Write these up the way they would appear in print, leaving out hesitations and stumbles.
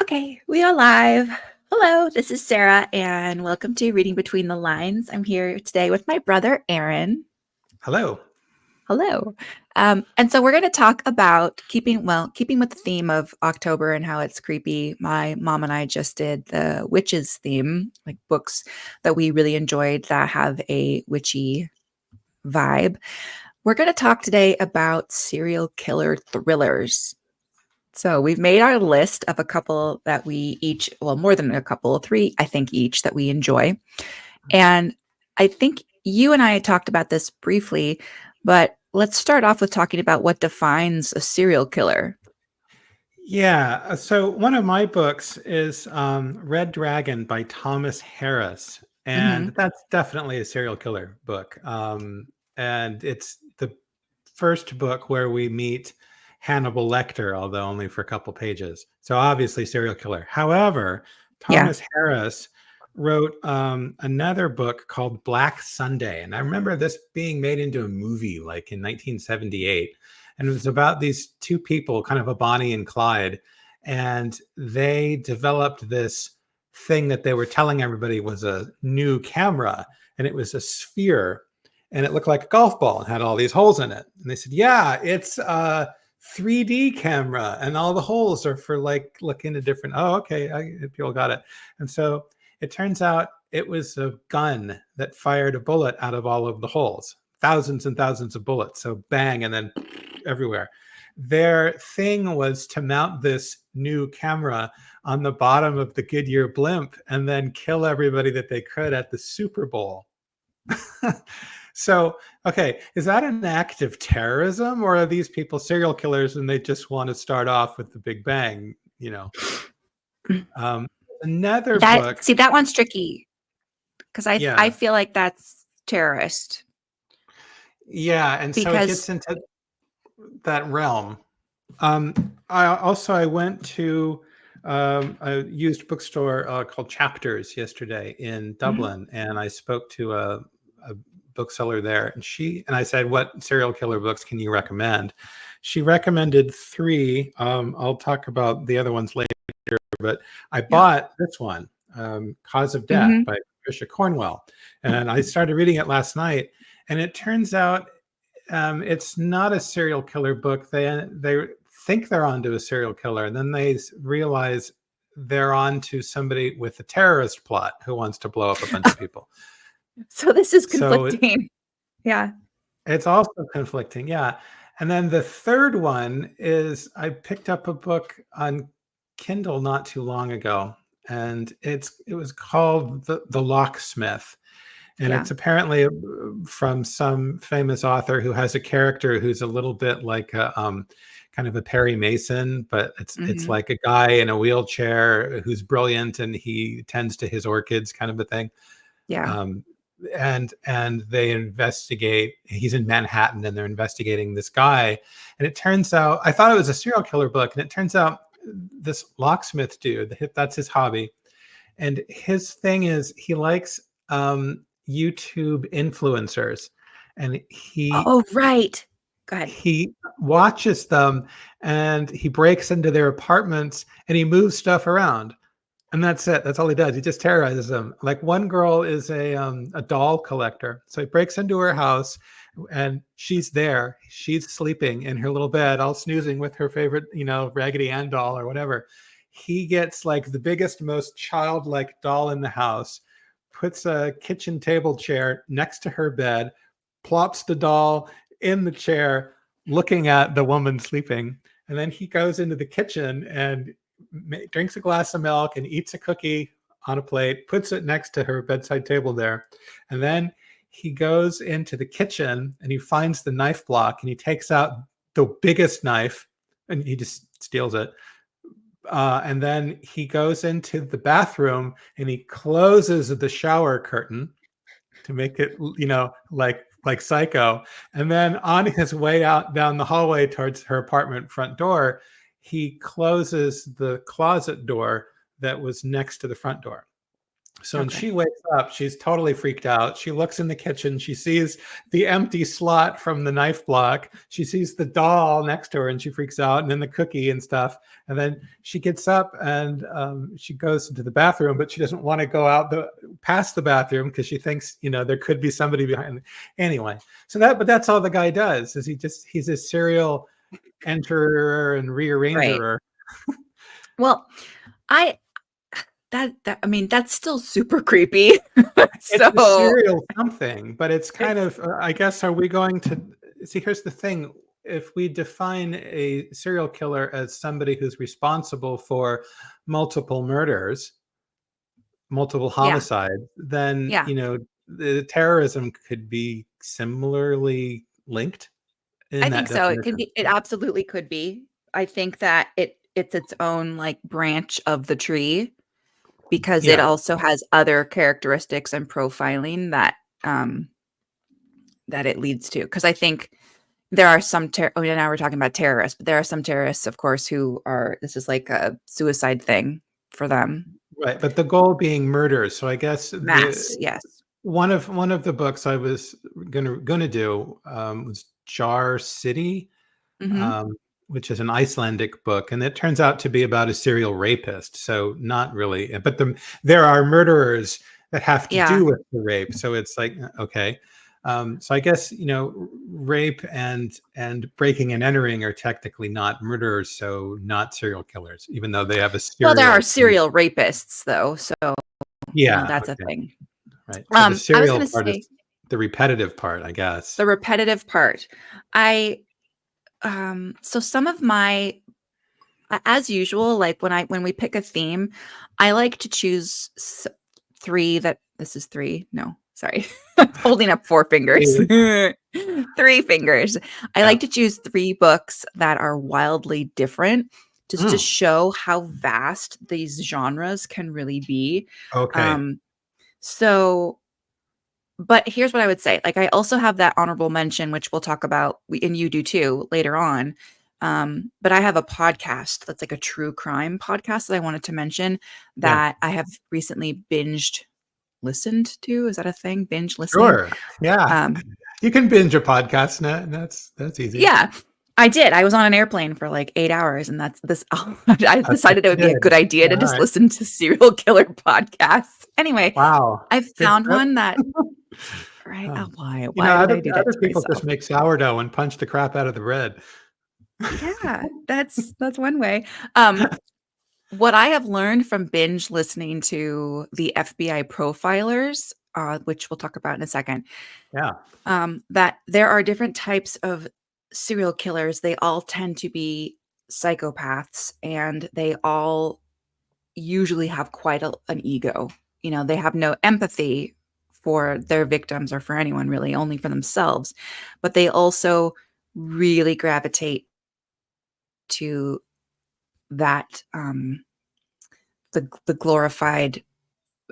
Okay, we are live. Hello, this is Sarah, and welcome to Reading Between the Lines. I'm here today with my brother, Ahren. Hello. Hello. And so we're going to talk about keeping with the theme of October and how it's creepy. My mom and I just did the witches theme, like books that we really enjoyed that have a witchy vibe. We're going to talk today about serial killer thrillers. So we've made our list of a couple that we each, well, more than a couple, three, I think each that we enjoy. And I think you and I had talked about this briefly, but let's start off with talking about what defines a serial killer. Yeah. So one of my books is Red Dragon by Thomas Harris. And that's definitely a serial killer book. And it's the first book where we meet Hannibal Lecter, although only for a couple pages. So obviously serial killer. However, Thomas Harris wrote another book called Black Sunday. And I remember this being made into a movie like in 1978. And it was about these two people, kind of a Bonnie and Clyde. And they developed this thing that they were telling everybody was a new camera. And it was a sphere. And it looked like a golf ball and had all these holes in it. And they said, yeah, it's a 3D camera. And all the holes are for like looking at different, people got it. And so it turns out it was a gun that fired a bullet out of all of the holes. Thousands and thousands of bullets. So bang, and then everywhere. Their thing was to mount this new camera on the bottom of the Goodyear blimp and then kill everybody that they could at the Super Bowl. So, okay, is that an act of terrorism, or are these people serial killers and they just want to start off with the Big Bang? Another book. See, that one's tricky because I feel like that's terrorist. Yeah, and so it gets into that realm. I went to a used bookstore called Chapters yesterday in Dublin, and I spoke to a bookseller there, and I said, what serial killer books can you recommend? She recommended three. I'll talk about the other ones later, but I bought this one, Cause of Death by Patricia Cornwell, and I started reading it last night, and it turns out it's not a serial killer book. They think they're onto a serial killer, and then they realize they're onto somebody with a terrorist plot who wants to blow up a bunch of people. So this is conflicting. Yeah. It's also conflicting. Yeah. And then the third one is I picked up a book on Kindle not too long ago, and it was called The Locksmith. And it's apparently from some famous author who has a character who's a little bit like a kind of a Perry Mason, but it's like a guy in a wheelchair who's brilliant and he tends to his orchids, kind of a thing. Yeah. And they investigate. He's in Manhattan, and they're investigating this guy. And it turns out, I thought it was a serial killer book, and it turns out this locksmith dude, that's his hobby. And his thing is he likes YouTube influencers, and he watches them, and he breaks into their apartments and he moves stuff around, and that's it. That's all he does. He just terrorizes them. Like one girl is a doll collector, so he breaks into her house, and she's there. She's sleeping in her little bed, all snoozing with her favorite, Raggedy Ann doll or whatever. He gets like the biggest, most childlike doll in the house, puts a kitchen table chair next to her bed, plops the doll in the chair, looking at the woman sleeping. And then he goes into the kitchen and drinks a glass of milk and eats a cookie on a plate, puts it next to her bedside table there. And then he goes into the kitchen and he finds the knife block, and he takes out the biggest knife and he just steals it. And then he goes into the bathroom and he closes the shower curtain to make it, like Psycho. And then on his way out down the hallway towards her apartment front door, he closes the closet door that was next to the front door. So when Okay. she wakes up, she's totally freaked out. She looks in the kitchen. She sees the empty slot from the knife block. She sees the doll next to her and she freaks out, and then the cookie and stuff. And then she gets up and she goes into the bathroom, but she doesn't want to go out past the bathroom because she thinks, there could be somebody behind. Anyway, but that's all the guy does is he's a serial enterer and Right. rearranger. Well, I I mean, that's still super creepy. It's a So serial something, but it's kind it's of, I guess, are we going to see? Here's the thing. If we define a serial killer as somebody who's responsible for multiple murders, multiple yeah, homicides, then, yeah. the terrorism could be similarly linked in I that think so. It can definition. be. It absolutely could be. I think that it's its own like branch of the tree because it Yeah. also has other characteristics and profiling um that it leads to. Because I think there are some now we're talking about terrorists, but there are some terrorists, of course, who are this is like a suicide thing for them. Right. But the goal being murder. So I guess Mass, yes. one of the books I was gonna do was Jar City, Hmm. um, which is an Icelandic book, and it turns out to be about a serial rapist. So not really, but there are murderers that have to Yeah, do with the rape. So it's like okay. So I guess rape and breaking and entering are technically not murderers, so not serial killers, even though they have a well, there are serial. serial rapists though, so Yeah. that's a Okay. thing. Right. So the I was serial gonna part is say the repetitive part, I guess. the repetitive part. I so some of my as usual, like when we pick a theme, I like to choose three that this is three. No, sorry. I'm holding up four fingers. See? Three fingers. I Yeah. like to choose three books that are wildly different just to Mm, show how vast these genres can really be. okay. Um, so but here's what I would say. Like, I also have that honorable mention, which we'll talk about, and you do too later on. But I have a podcast that's like a true crime podcast that I wanted to mention Yeah. that I have recently binged listened to. Is that a thing? Binge listening? Sure. Yeah. Um, You can binge a podcast. That's easy. yeah, I did. I was on an airplane for like 8 hours, and that's this. I That's what decided it you would be a did. good idea to All just right. listen to serial killer podcasts. Anyway, Wow. I Good found trip. one that, right? Huh. Oh, why would Other I do that other to people myself? just make sourdough and punch the crap out of the bread. Yeah, that's one way. What I have learned from binge listening to the FBI profilers, which we'll talk about in a second, Yeah. that there are different types of serial killers. They all tend to be psychopaths, and they all usually have quite an ego. They have no empathy for their victims or for anyone really, only for themselves. But they also really gravitate to that the glorified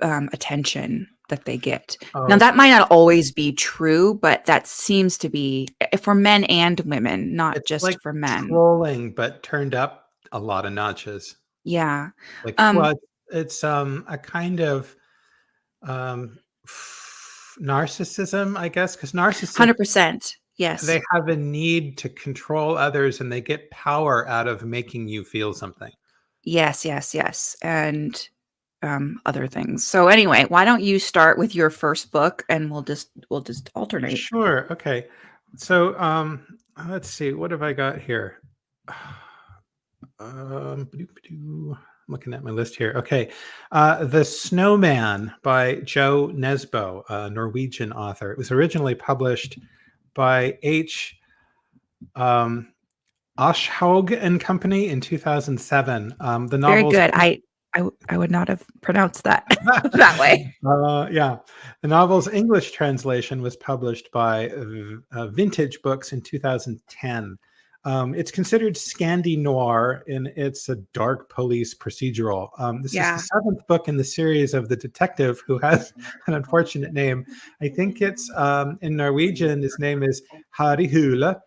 attention that they get. Now Oh, that might not always be true, but that seems to be for men and women, not it's like just for men. trolling, but turned up a lot of notches. Yeah. Like, Um well, it's a kind of um, narcissism, I guess, because narcissists 100%. Yes. they have a need to control others and they get power out of making you feel something. Yes, yes, yes. And other things. So anyway, why don't you start with your first book and we'll just alternate. Sure. Okay. So let's see. What have I got here? I'm looking at my list here. Okay. The Snowman by Jo Nesbo, a Norwegian author. It was originally published by Um, Aschehoug and Company in 2007. The Very novel's good. I would not have pronounced that that way. yeah, the novel's English translation was published by Vintage Books in 2010. It's considered Scandi noir in it's a dark police procedural. This is the Yeah. seventh book in the series of the detective who has an unfortunate name. I think it's in Norwegian. His name is Harry Hule,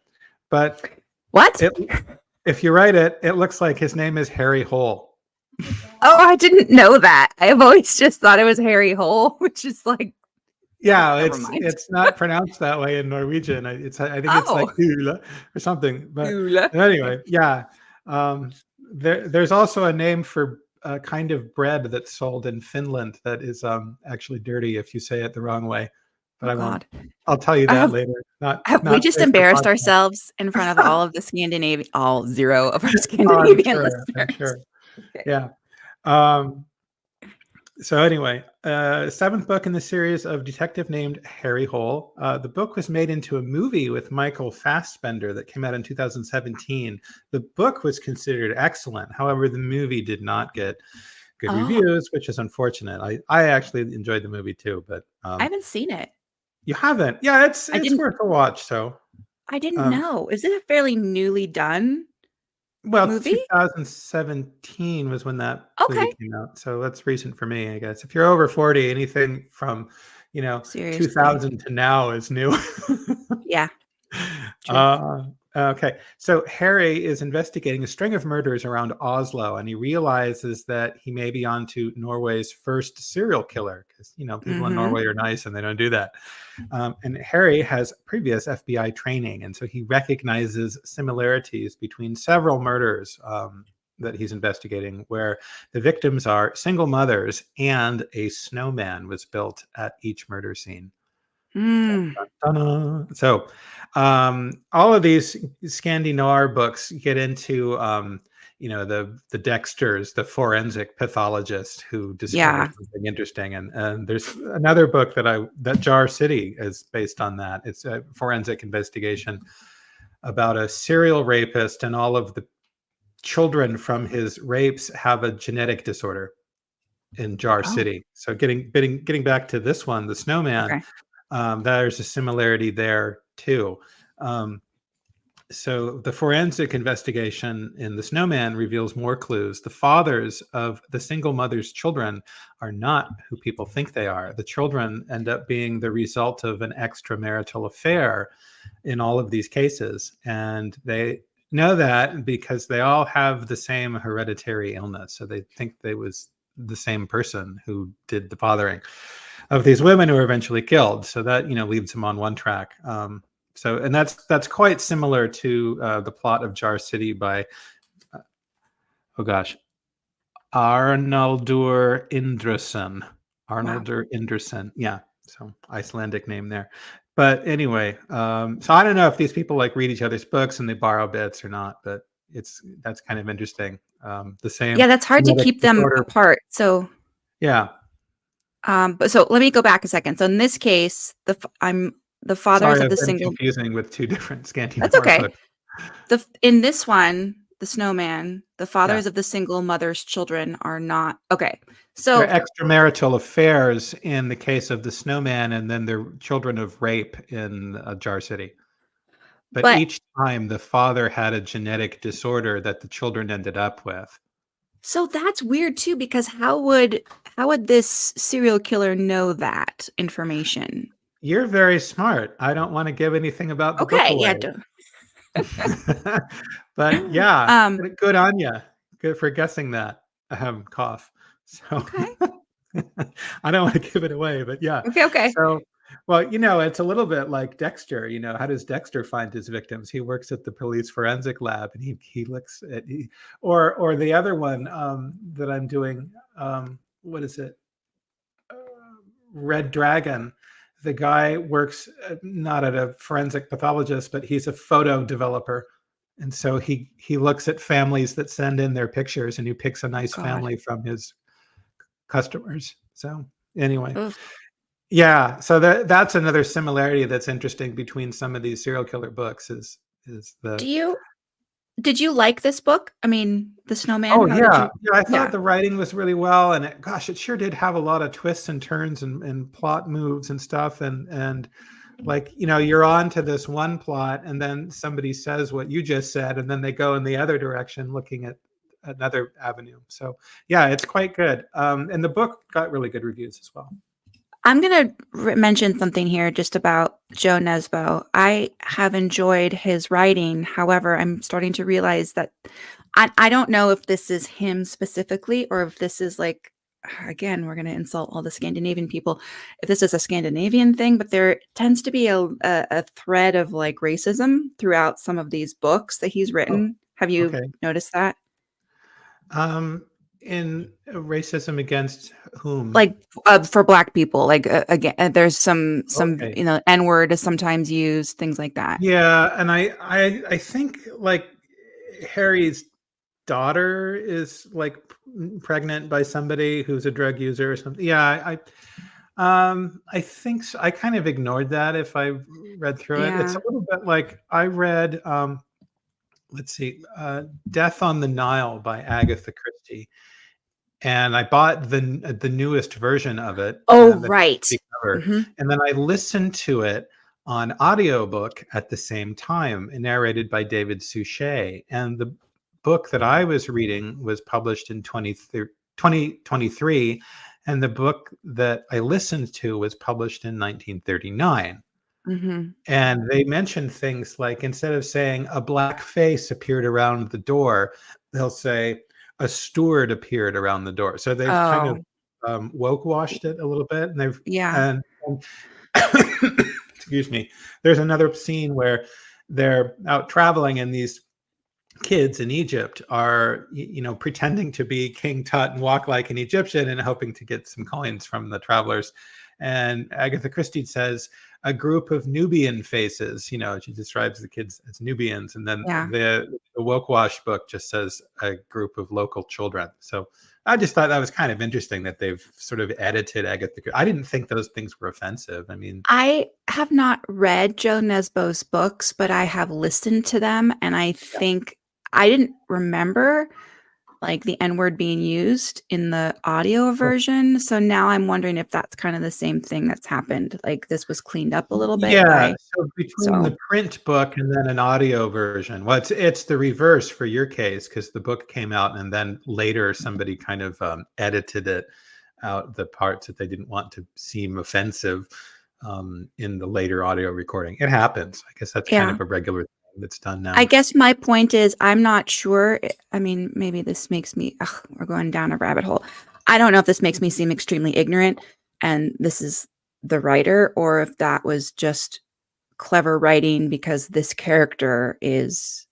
but What? it if you write it, it looks like his name is Harry Hole. Oh, I didn't know that. I've always just thought it was Harry Hole, which is like, Yeah, never mind. it's not pronounced that way in Norwegian. I think it's like Oh, hula or something. But Hula. anyway, yeah. There's also a name for a kind of bread that's sold in Finland that is actually dirty if you say it the wrong way. But Oh I won't. God. I'll tell you that Have later. have we Not just safe for embarrassed podcast. ourselves in front of all of the Scandinavian, all zero of our Oh, I'm Scandinavian sure. I'm listeners? sure. Okay. Yeah. Um, So anyway, seventh book in the series of detective named Harry Hole. The book was made into a movie with Michael Fassbender that came out in 2017. The book was considered excellent. However, the movie did not get good Oh, reviews, which is unfortunate. I actually enjoyed the movie too, but I haven't seen it. you haven't. Yeah, I it's didn't worth a watch. So, I didn't um, know. Is it a fairly newly done well, movie? 2017 was when that movie Okay. came out, so that's recent for me, I guess. If you're over 40, anything from, Seriously. 2000 to now is new. Yeah, truth. Uh, okay, so Harry is investigating a string of murders around Oslo, and he realizes that he may be onto Norway's first serial killer because people in Mhm. Norway are nice and they don't do that. And Harry has previous FBI training, and so he recognizes similarities between several murders that he's investigating, where the victims are single mothers and a snowman was built at each murder scene. Mm. So, all of these Scandi noir books get into, the Dexters, the forensic pathologist who discovers Yeah. something interesting, and there's another book that Jar City is based on that. It's a forensic investigation about a serial rapist, and all of the children from his rapes have a genetic disorder in Jar Oh, City. So, getting back to this one, the Snowman, okay. there's a similarity there too. Um, so the forensic investigation in the Snowman reveals more clues. The fathers of the single mother's children are not who people think they are. The children end up being the result of an extramarital affair in all of these cases, and they know that because they all have the same hereditary illness. So they think they was the same person who did the fathering of these women who were eventually killed. So that leads them on one track. And that's quite similar to the plot of Jar City by uh, oh gosh, Arnaldur Indriðsson. Wow. Arnaldur Indriðsson. Yeah, so Icelandic name there. But anyway, so I don't know if these people like read each other's books and they borrow bits or not, but that's kind of interesting. The same Yeah, that's hard to genetic keep them disorder. apart. So, Yeah. but so let me go back a second. So in this case, I'm the fathers Sorry, of I've the been single. confusing with two different That's Scandinavian okay. books. In this one, the snowman, the Yeah. fathers of the single mother's children are not okay. They're So, extramarital affairs in the case of the Snowman, and then they're children of rape in Jar City. But but each time the father had a genetic disorder that the children ended up with. so that's weird too, because how would this serial killer know that information? You're very smart. I don't want to give anything about the book Okay, away. yeah. But yeah, Um. good on you. Good for guessing that. Cough. So Okay. I don't want to give it away, but yeah. Okay. Okay. So, well, it's a little bit like Dexter. How does Dexter find his victims? He works at the police forensic lab, and he looks at or the other one that I'm doing. What is it? Uh, Red Dragon. The guy works not at a forensic pathologist, but he's a photo developer, and so he looks at families that send in their pictures, and he picks a Oh nice God. family from his customers. So anyway, Ugh. yeah. So that's another similarity that's interesting between some of these serial killer books is Do the you did you like this book? I mean, The Snowman. oh How did yeah, you? yeah. I thought Yeah. the writing was really well, and gosh, it sure did have a lot of twists and turns and plot moves and stuff, and like you're on to this one plot, and then somebody says what you just said, and then they go in the other direction, looking at another avenue. So yeah, it's quite good. And the book got really good reviews as well. I'm gonna mention something here just about Jo Nesbo. I have enjoyed his writing. However, I'm starting to realize that I don't know if this is him specifically or if this is like, again, we're going to insult all the Scandinavian people. If this is a Scandinavian thing, but there tends to be a thread of like racism throughout some of these books that he's Oh, written. Have you okay. noticed that? In racism against whom? Like for Black people, like again, there's some Okay. N-word is sometimes used, things like that. Yeah, and I think like Harry's daughter is like pregnant by somebody who's a drug user or something. Yeah, I think so. I kind of ignored that if I read through it. It's a Yeah. little bit like I read let's see, Death on the Nile by Agatha Christie. And I bought the newest version of it, Oh, the right. cover, Hmm. and then I listened to it on audiobook at the same time, narrated by David Suchet. And the book that I was reading was published in 2023, and the book that I listened to was published in 1939. Hmm. And they mentioned things like instead of saying a black face appeared around the door, they'll say a steward appeared around the door. So they've kind of Oh, woke washed it a little bit, and they've yeah. and excuse me. There's another scene where they're out traveling, and these kids in Egypt are pretending to be King Tut and walk like an Egyptian and hoping to get some coins from the travelers. And Agatha Christie says a group of Nubian faces. She describes the kids as Nubians, and then Yeah. the Woke Wash book just says a group of local children. So I just thought that was kind of interesting that they've sort of edited Agatha. I didn't think those things were offensive. I mean, I have not read Jo Nesbo's books, but I have listened to them, and I yeah. think I didn't remember like the N-word being used in the audio version. So now I'm wondering if that's kind of the same thing that's happened. Like this was cleaned up a little bit Yeah, by so between so the print book and then an audio version, well, it's the reverse for your case because the book came out and then later somebody kind of edited it out, the parts that they didn't want to seem offensive in the later audio recording. It happens. I guess that's kind yeah. of a regular thing that's done I now. guess my point is I'm not sure. I mean, maybe this makes me, ugh, we're going down a rabbit hole. I don't know if this makes me seem extremely ignorant and this is the writer, or if that was just clever writing because this character is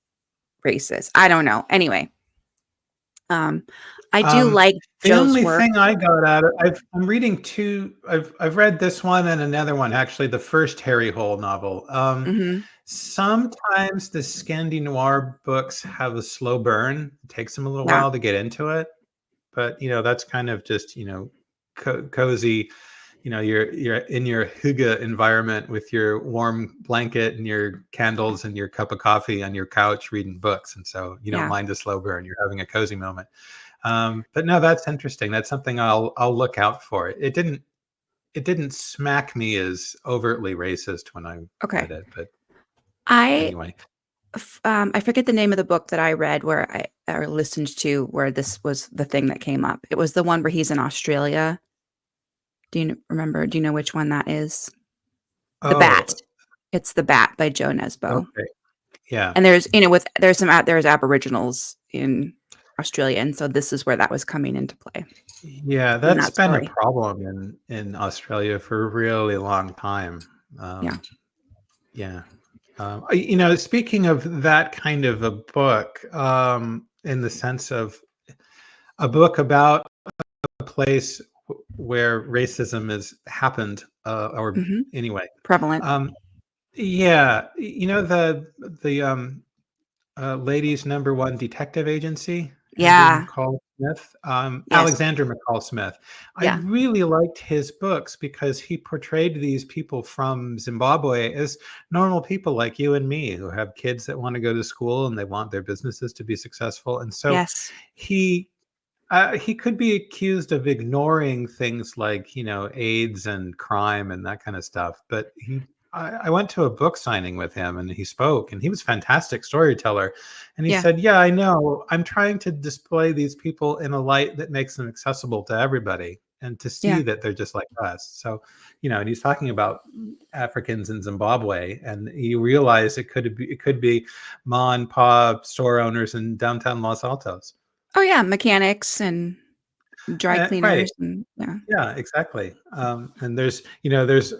racist. I don't know. Anyway, um, I do Um, like the Joe's only work. thing I got out of I'm reading two. I've read this one and another one actually. The first Harry Hole novel. Hmm. Sometimes the Scandi noir books have a slow burn. It takes them a little Yeah. while to get into it, but that's kind of just cozy. You're in your hygge environment with your warm blanket and your candles and your cup of coffee on your couch reading books, and so you don't Yeah. mind the slow burn. You're having a cozy moment. But no, that's interesting. That's something I'll look out for. It didn't smack me as overtly racist when I Okay. read it, but I anyway. I forget the name of the book that I read where I or listened to where this was the thing that came up. It was the one where he's in Australia. Do you remember? Do you know which one that is? The Oh, Bat. It's The Bat by Jo Nesbo. okay. Yeah. And there's, with there's Aboriginals in Australia, and so this is where that was coming into play Yeah, in that's that been a story. problem in Australia for a really long time. Yeah. Yeah. Speaking of that kind of a book, in the sense of a book about a place where racism has happened, or Mhm. anyway. Prevalent. Um, yeah, the ladies' number one detective agency, Andrew Yeah. McCall Smith, Yes. Alexander McCall Smith. I Yeah. really liked his books because he portrayed these people from Zimbabwe as normal people like you and me who have kids that want to go to school and they want their businesses to be successful. And so Yes. he he could be accused of ignoring things like, AIDS and crime and that kind of stuff. But I went to a book signing with him and he spoke and he was a fantastic storyteller. And he Yeah. said, yeah, I know. I'm trying to display these people in a light that makes them accessible to everybody. and to see Yeah. that they're just like us. So, and he's talking about Africans in Zimbabwe, and you realize it could be ma and pa store owners in downtown Los Altos. Oh yeah, mechanics and dry Right. cleaners and yeah. Yeah, exactly. And there's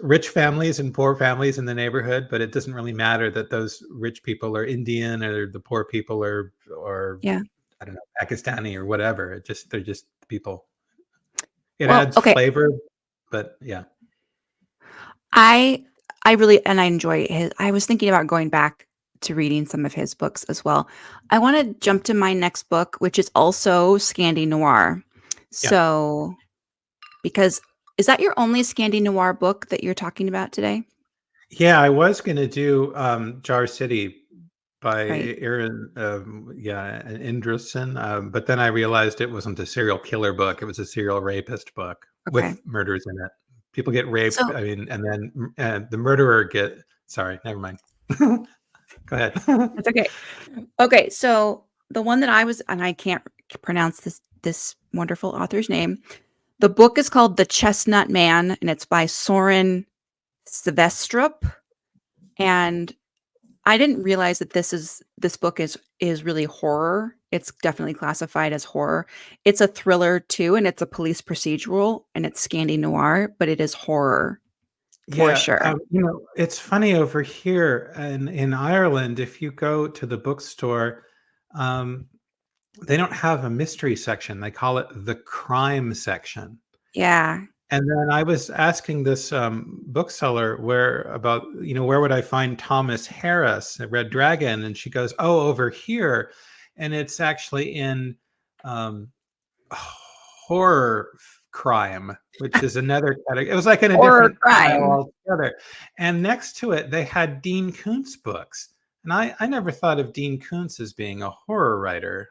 rich families and poor families in the neighborhood, but it doesn't really matter that those rich people are Indian or the poor people or Yeah. I don't know, Pakistani or whatever. They're just people. It Well, adds okay. flavor, but yeah. I I really and I enjoy his I was thinking about going back to reading some of his books as well. I wanna jump to my next book, which is also Scandi Noir. Yeah. So, because is that your only Scandi Noir book that you're talking about today? Yeah, I was gonna do Jar City by Right. Aaron Indrison, but then I realized it wasn't a serial killer book, it was a serial rapist book Okay. with murders in it. People get raped, So I mean, and then the murderer sorry, never mind. Go ahead. it's okay. Okay, so the one that I was and I can't pronounce this wonderful author's name. The book is called The Chestnut Man, and it's by Søren Sveistrup, and I didn't realize that this book is really horror. It's definitely classified as horror. It's a thriller too, and it's a police procedural, and it's Scandi noir, but it is horror for Yeah, sure. it's funny over here in Ireland, if you go to the bookstore, um, they don't have a mystery section. They call it the crime section. Yeah. And then I was asking this bookseller where would I find Thomas Harris, a Red Dragon, and she goes, "Oh, over here," and it's actually in um, horror crime, which is another category. It was like in a Horror different pile crime. altogether. And next to it, they had Dean Koontz books, and I never thought of Dean Koontz as being a horror writer,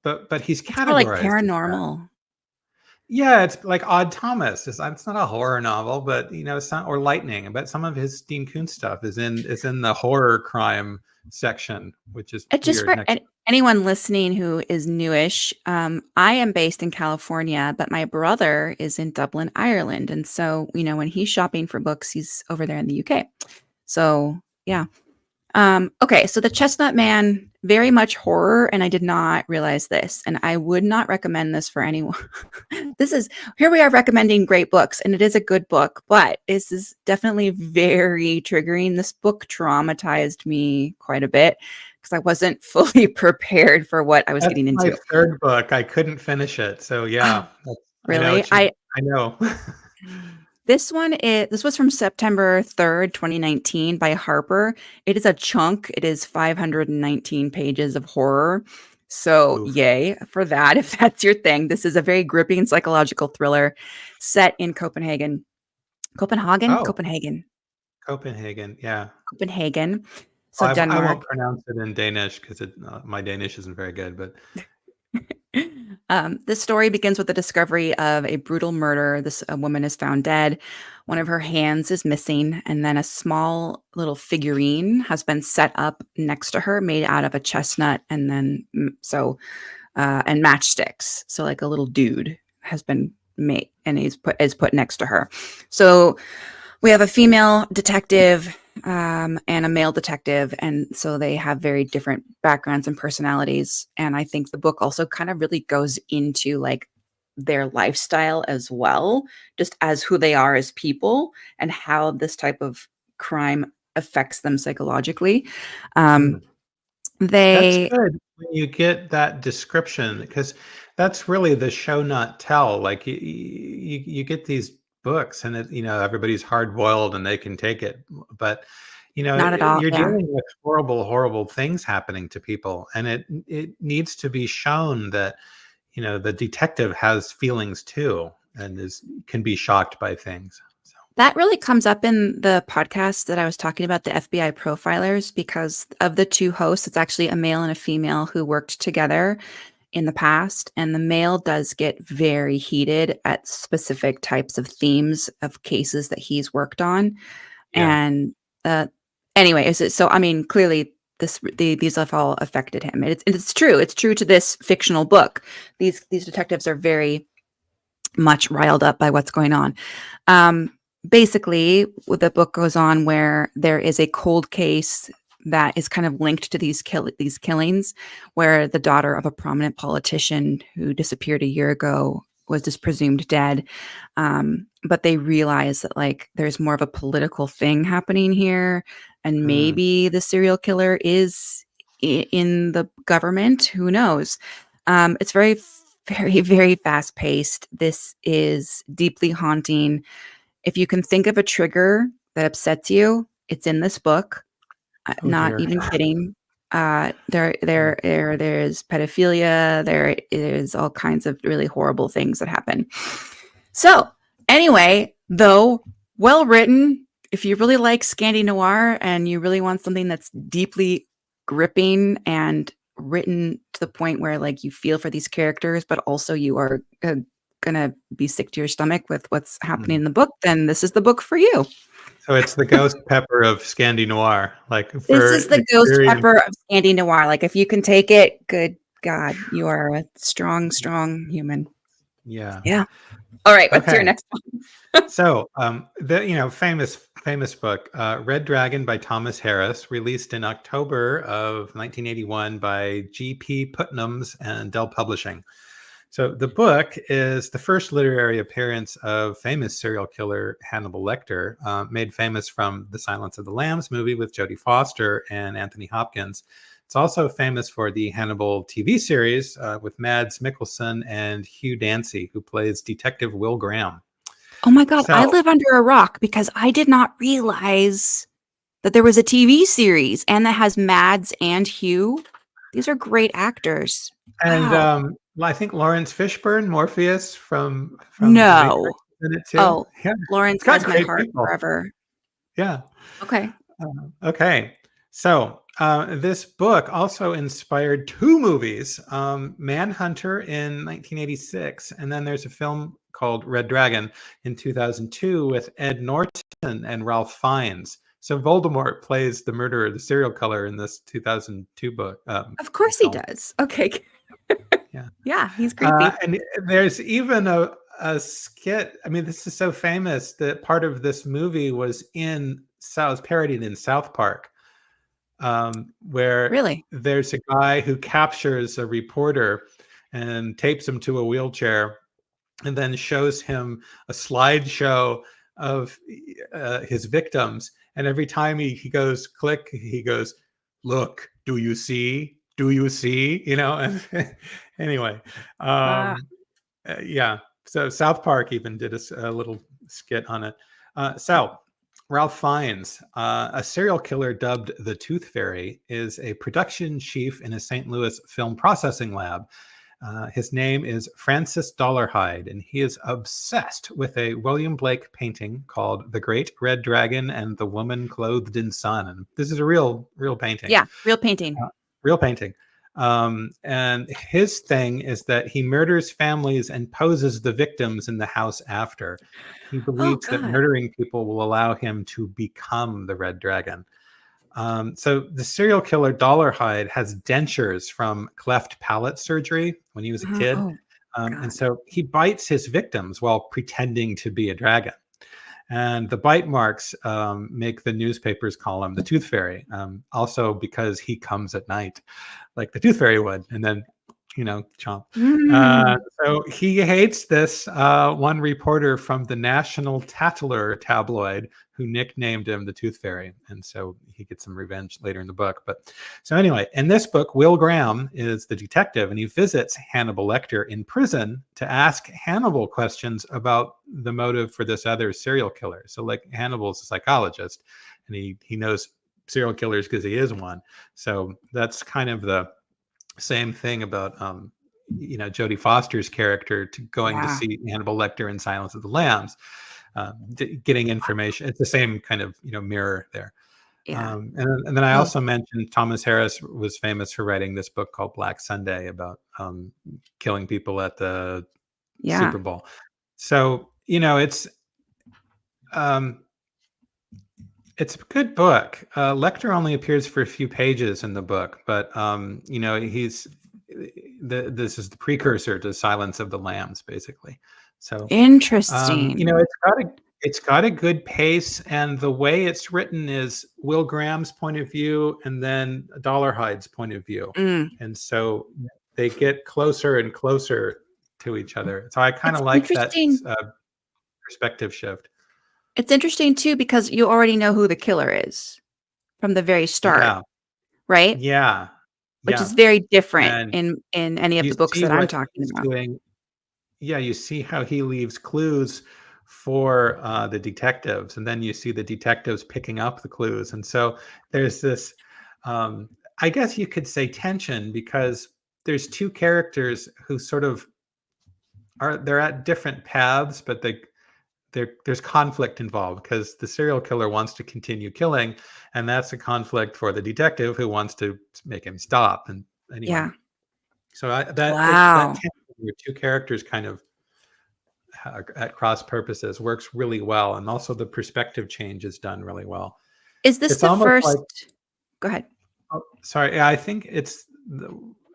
but he's It's more like categorized as that. paranormal. Yeah, it's like Odd Thomas. It's not a horror novel, but it's not, or Lightning. But some of his Dean Koontz stuff is in the horror crime section, which is Just weird. for Next, anyone listening who is newish, I am based in California, but my brother is in Dublin, Ireland, and so, when he's shopping for books, he's over there in the UK. So, yeah. Okay, so The Chestnut Man, very much horror, and I did not realize this, and I would not recommend this for anyone. Here we are recommending great books, and it is a good book, but this is definitely very triggering. This book traumatized me quite a bit because I wasn't fully prepared for what I was that's getting my into. third book. I couldn't finish it, so Oh, yeah, I know really? what you. I know. This was from September 3rd, 2019 by Harper. It is a chunk. It is 519 pages of horror. So, Oof. yay for that if that's your thing. This is a very gripping psychological thriller set in Copenhagen. Copenhagen? Oh, Copenhagen. Copenhagen. Yeah. Copenhagen. So I Denmark. won't pronounce it in Danish because my Danish isn't very good. But This story begins with the discovery of a brutal murder. A woman is found dead. One of her hands is missing, and then a small little figurine has been set up next to her, made out of a chestnut, and then and matchsticks. So like a little dude has been made, and is put next to her. So we have a female detective and a male detective, and so they have very different backgrounds and personalities. And I think the book also kind of really goes into like their lifestyle as well, just as who they are as people and how this type of crime affects them psychologically. Um, mm, that's they good when you get that description because that's really the show not tell. Like you get these books and everybody's hard boiled and they can take it, but Not at all. you're Yeah. dealing with horrible things happening to people, and it needs to be shown that the detective has feelings too and is can be shocked by things. So That really comes up in the podcast that I was talking about, the FBI profilers, because of the two hosts, it's actually a male and a female who worked together in the past. And the male does get very heated at specific types of themes of cases that he's worked on. yeah. And uh, anyway, so I mean, clearly these have all affected him. It's true. It's true to this fictional book. These detectives are very much riled up by what's going on. Basically, the book goes on where there is a cold case that is kind of linked to these killings, where the daughter of a prominent politician who disappeared a year ago was just presumed dead. But they realize that like there's more of a political thing happening here, and maybe the serial killer is in the government. Who knows? It's very, very, very fast paced. This is deeply haunting. If you can think of a trigger that upsets you, it's in this book. Oh Not dear. even kidding. There's pedophilia. There is all kinds of really horrible things that happen. So anyway, though, well written. If you really like Scandi noir and you really want something that's deeply gripping and written to the point where like you feel for these characters, but also you are gonna be sick to your stomach with what's happening in the book, then this is the book for you. So it's the ghost pepper of Scandi noir. Like This is the ghost pepper of Scandi noir. Like if you can take it, good God, you are a strong, strong human. Yeah. Yeah. All right. What's your next one? So the famous book, Red Dragon by Thomas Harris, released in October of 1981 by G.P. Putnams and Dell Publishing. So the book is the first literary appearance of famous serial killer Hannibal Lecter, made famous from the Silence of the Lambs movie with Jodie Foster and Anthony Hopkins. It's also famous for the Hannibal TV series with Mads Mikkelsen and Hugh Dancy, who plays Detective Will Graham. Oh my God, I live under a rock because I did not realize that there was a TV series and that has Mads and Hugh. These are great actors. And wow. I think Lawrence Fishburne, Morpheus from No. in it too. Oh, Yeah. Lawrence has my heart forever. Yeah. Okay. Okay. So this book also inspired two movies, Manhunter in 1986, and then there's a film called Red Dragon in 2002 with Ed Norton and Ralph Fiennes. So Voldemort plays the murderer, the serial killer in this 2002 book. Of course film. He does. Okay. Yeah. Yeah, he's creepy. And there's even a skit. I mean, this is so famous that part of this movie was parodied in South Park, where really there's a guy who captures a reporter and tapes him to a wheelchair and then shows him a slideshow of his victims. And every time he goes click, he goes, "Look, do you see? Do you see?" You know, and anyway, yeah. So South Park even did a little skit on it. So Ralph Fiennes, a serial killer dubbed the Tooth Fairy, is a production chief in a St. Louis film processing lab. His name is Francis Dollarhide, and he is obsessed with a William Blake painting called The Great Red Dragon and the Woman Clothed in Sun. And this is a real painting. Yeah, real painting. Real painting. And his thing is that he murders families and poses the victims in the house after. He believes that murdering people will allow him to become the Red Dragon. So the serial killer Dollarhide has dentures from cleft palate surgery when he was a kid. And so he bites his victims while pretending to be a dragon. And the bite marks make the newspapers call him the Tooth Fairy, also because he comes at night like the Tooth Fairy would, and then, chomp. So he hates this one reporter from the National Tattler tabloid who nicknamed him the Tooth Fairy. And so he gets some revenge later in the book. But so anyway, in this book, Will Graham is the detective, and he visits Hannibal Lecter in prison to ask Hannibal questions about the motive for this other serial killer. So like Hannibal's a psychologist, and he knows serial killers because he is one. So that's kind of the same thing about Jodie Foster's character going to see Hannibal Lecter in Silence of the Lambs, getting information. It's the same kind of mirror there. And then I also mentioned Thomas Harris was famous for writing this book called Black Sunday about killing people at the Super Bowl. So it's a good book. Lecter only appears for a few pages in the book, but this is the precursor to Silence of the Lambs, basically. So, you know, Interesting. it's got a good pace, and the way it's written is Will Graham's point of view and then Dollarhide's point of view. Mm. And so they get closer and closer to each other. So I kind It's of like that interesting. perspective shift. It's interesting too because you already know who the killer is from the very start, Yeah. right? Yeah. Which is Yeah. very different And in any of you the books see that I'm what talking he's about. doing. Yeah, you see how he leaves clues for the detectives, and then you see the detectives picking up the clues. And so there's this, um, I guess you could say, tension, because there's two characters who sort of they're at different paths, but there's conflict involved because the serial killer wants to continue killing, and that's a conflict for the detective who wants to make him stop. And anyway, Yeah. so that Wow. tension where two characters kind of at cross purposes works really well, and also the perspective change is done really well. Is this It's the almost like, first Go ahead. oh, sorry, yeah, I think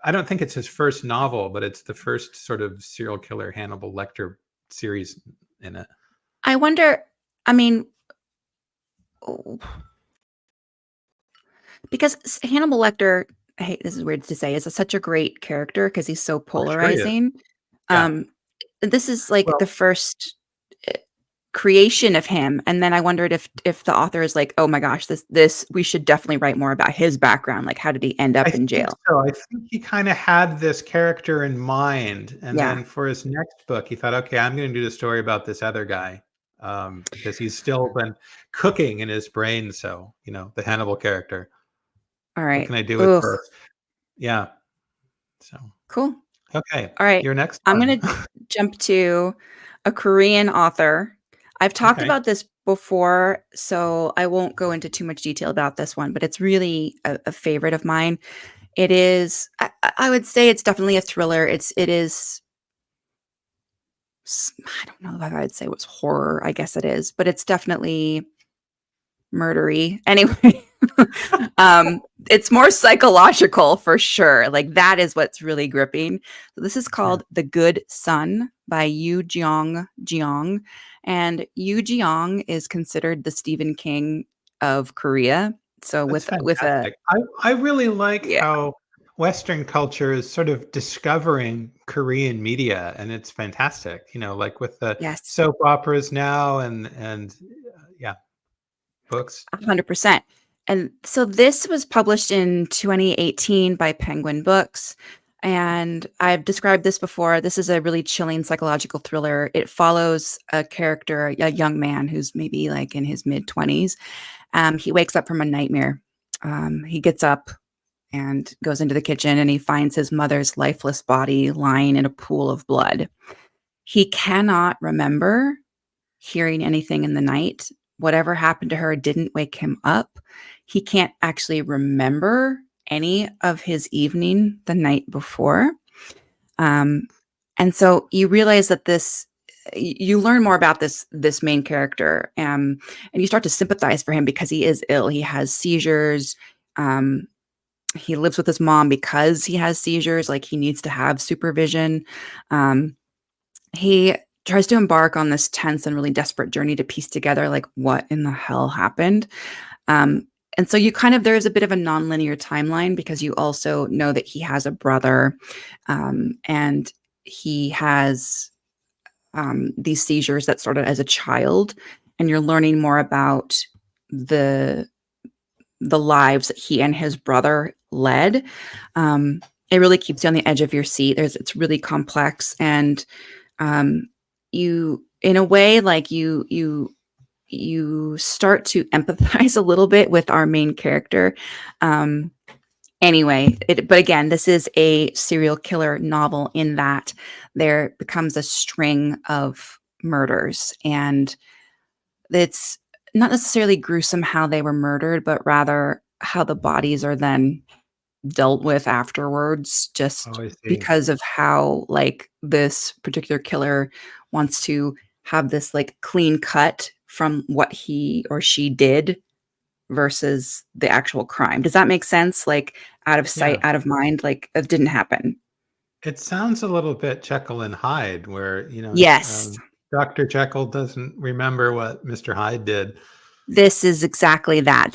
I don't think it's his first novel, but it's the first sort of serial killer Hannibal Lecter series in it. I wonder, I mean, because Hannibal Lecter, I hate this is weird to say, is such a great character because he's so Oh, sure he is. polarizing. Yeah. Um, this is like Well, the first creation of him, and then I wondered if the author is like, oh my gosh, this we should definitely write more about his background. Like, how did he end I up in think jail? so. I think he kind of had this character in mind, and Yeah. then for his next book, he thought, okay, I'm going to do the story about this other guy, because he's still been cooking in his brain. So, you know, the Hannibal character. All What right. can I do with Ugh. this? Yeah. So, Cool. okay, All right. your next I'm one. gonna jump to a Korean author. I've talked Okay. about this before, so I won't go into too much detail about this one, but it's really a favorite of mine. It is, I would say it's definitely a thriller. It is, I don't know if I'd say it was horror. I guess it is, but it's definitely murdery. Anyway, um, it's more psychological for sure. Like that is what's really gripping. So this is Yeah, called The Good Son by You-Jeong Jeong, and Yoo-Jeong is considered the Stephen King of Korea. So that's with a fantastic. I really like yeah, how Western culture is sort of discovering Korean media, and it's fantastic. You know, like with the yes, soap operas now, and yeah, books. 100%. And so this was published in 2018 by Penguin Books. And I've described this before. This is a really chilling psychological thriller. It follows a character, a young man who's maybe like in his mid 20s. He wakes up from a nightmare. He gets up and goes into the kitchen and he finds his mother's lifeless body lying in a pool of blood. He cannot remember hearing anything in the night. Whatever happened to her didn't wake him up. He can't actually remember any of his evening the night before. Um, and so you realize that you learn more about this main character, and you start to sympathize for him because he is ill. He has seizures. Um, he lives with his mom because he has seizures. Like he needs to have supervision. Um, he tries to embark on this tense and really desperate journey to piece together like what in the hell happened. Um, and so you kind of there's a bit of a nonlinear timeline because you also know that he has a brother, and he has these seizures that started as a child, and you're learning more about the the lives that he and his brother led. Um, it really keeps you on the edge of your seat. It's really complex, and um, you in a way like you start to empathize a little bit with our main character. um anyway, but again, this is a serial killer novel in that there becomes a string of murders, and it's not necessarily gruesome how they were murdered, but rather how the bodies are then dealt with afterwards, Oh, just I see. because of how like this particular killer wants to have this like clean cut from what he or she did versus the actual crime. Does that make sense? Like out of sight, Yeah. out of mind, like it didn't happen. It sounds a little bit Jekyll and Hyde, where, Yes. Dr. Jekyll doesn't remember what Mr. Hyde did. This is exactly that.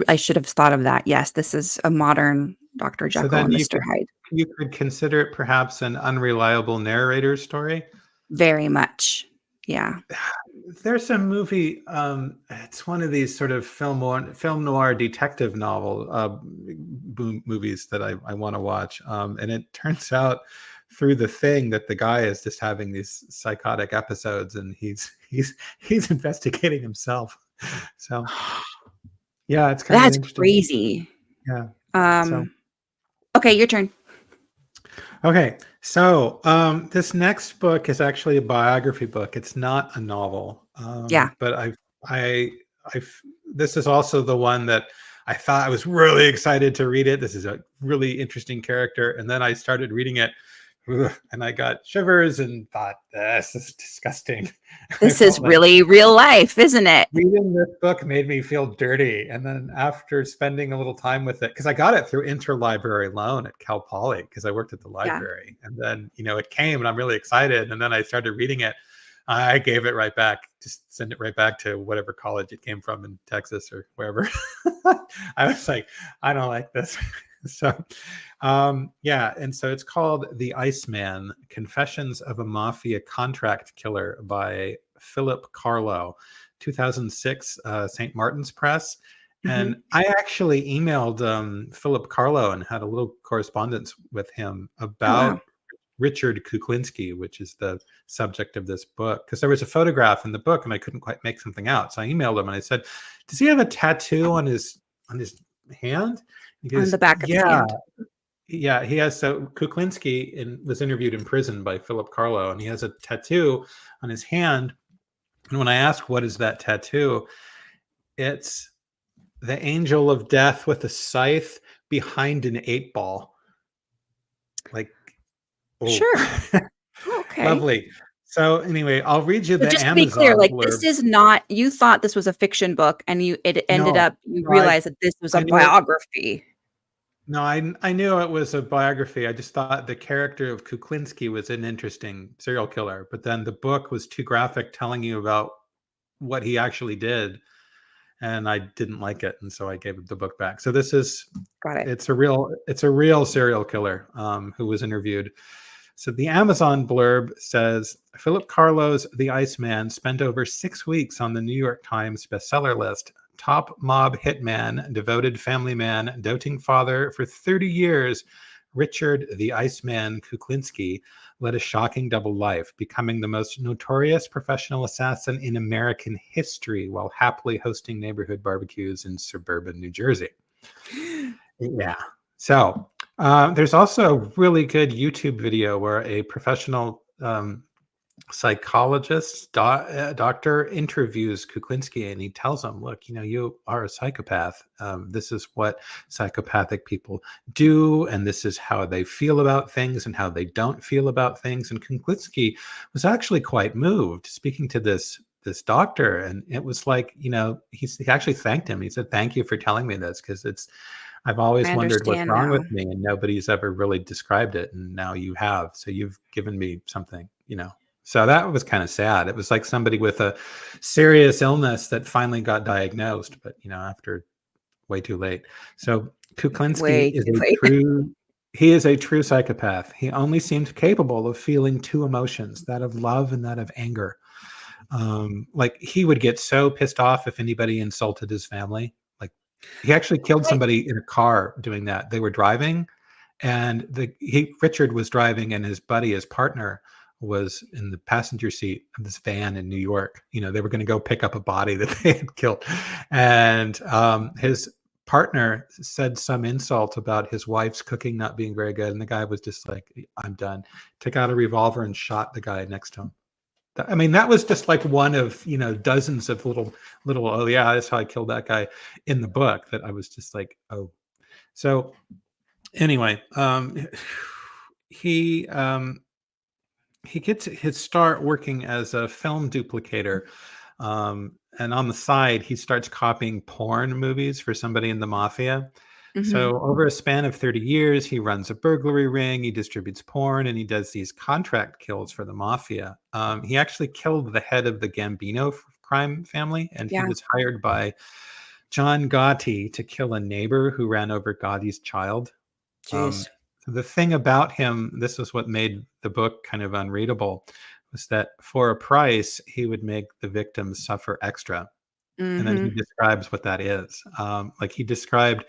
I should have thought of that. Yes, this is a modern Dr. So Jekyll then and Mr. Hyde. you could consider it perhaps an unreliable narrator story. Very much. Yeah. There's a movie. It's one of these sort of film noir detective novel movies that I want to watch. And it turns out through the thing that the guy is just having these psychotic episodes, and he's investigating himself. So yeah, it's kind of That's interesting. crazy. Yeah. So Okay, your turn. okay, so this next book is actually a biography book. It's not a novel, Yeah. but this is also the one that I thought I was really excited to read it. This is a really interesting character, and then I started reading it, and I got shivers and thought, this is disgusting. This is really real life, isn't it? Reading this book made me feel dirty. And then after spending a little time with it, because I got it through interlibrary loan at Cal Poly, because I worked at the library. And then, it came and I'm really excited. And then I started reading it. I gave it right back, just send it right back to whatever college it came from in Texas or wherever. I was like, I don't like this. So, yeah. And so it's called The Iceman, Confessions of a Mafia Contract Killer by Philip Carlo, 2006, St. Martin's Press. And I actually emailed Philip Carlo and had a little correspondence with him about Richard Kuklinski, which is the subject of this book, because there was a photograph in the book and I couldn't quite make something out. So I emailed him and I said, does he have a tattoo on his hand? He goes, on the back of his hand. Yeah, he has. So Kuklinski was interviewed in prison by Philip Carlo, and he has a tattoo on his hand. And when I asked, what is that tattoo? It's the angel of death with a scythe behind an 8-ball. Like, oh. Sure. Okay. Lovely. So anyway, I'll read you the just Amazon to be clear, like blurb. this is not, you thought this was a fiction book and you realized that this was a biography. No, I knew it was a biography. I just thought the character of Kuklinski was an interesting serial killer, but then the book was too graphic, telling you about what he actually did, and I didn't like it, and so I gave the book back. So this is, got it. It's a real serial killer who was interviewed. So the Amazon blurb says, Philip Carlo's The Iceman spent over 6 weeks on the New York Times bestseller list. Top mob hitman, devoted family man, doting father for 30 years, Richard the Iceman Kuklinski led a shocking double life, becoming the most notorious professional assassin in American history while happily hosting neighborhood barbecues in suburban New Jersey. Yeah. So there's also a really good YouTube video where a professional psychologist, doctor interviews Kuklinski, and he tells him, look, you are a psychopath. This is what psychopathic people do, and this is how they feel about things and how they don't feel about things. And Kuklinski was actually quite moved speaking to this doctor, and it was like, he actually thanked him. He said, thank you for telling me this, because I've always wondered what's wrong with me, and nobody's ever really described it, and now you have. So you've given me something, So that was kind of sad. It was like somebody with a serious illness that finally got diagnosed, but after way too late. So Kuklinski is a true psychopath. He only seemed capable of feeling two emotions, that of love and that of anger. Like he would get so pissed off if anybody insulted his family. Like he actually killed somebody in a car doing that. They were driving, and Richard was driving, and his buddy, his partner, was in the passenger seat of this van in New York. They were going to go pick up a body that they had killed. And his partner said some insult about his wife's cooking not being very good. And the guy was just like, I'm done. Took out a revolver and shot the guy next to him. I mean, that was just like one of, dozens of little, oh yeah, that's how I killed that guy in the book, that I was just like, oh. So anyway, he gets his start working as a film duplicator. And on the side, he starts copying porn movies for somebody in the Mafia. So over a span of 30 years, he runs a burglary ring, he distributes porn, and he does these contract kills for the mafia. He actually killed the head of the Gambino crime family, and he Yeah. was hired by John Gotti to kill a neighbor who ran over Gotti's child. Jeez. So the thing about him, this was what made the book kind of unreadable, was that for a price, he would make the victims suffer extra. And then he describes what that is. Like he described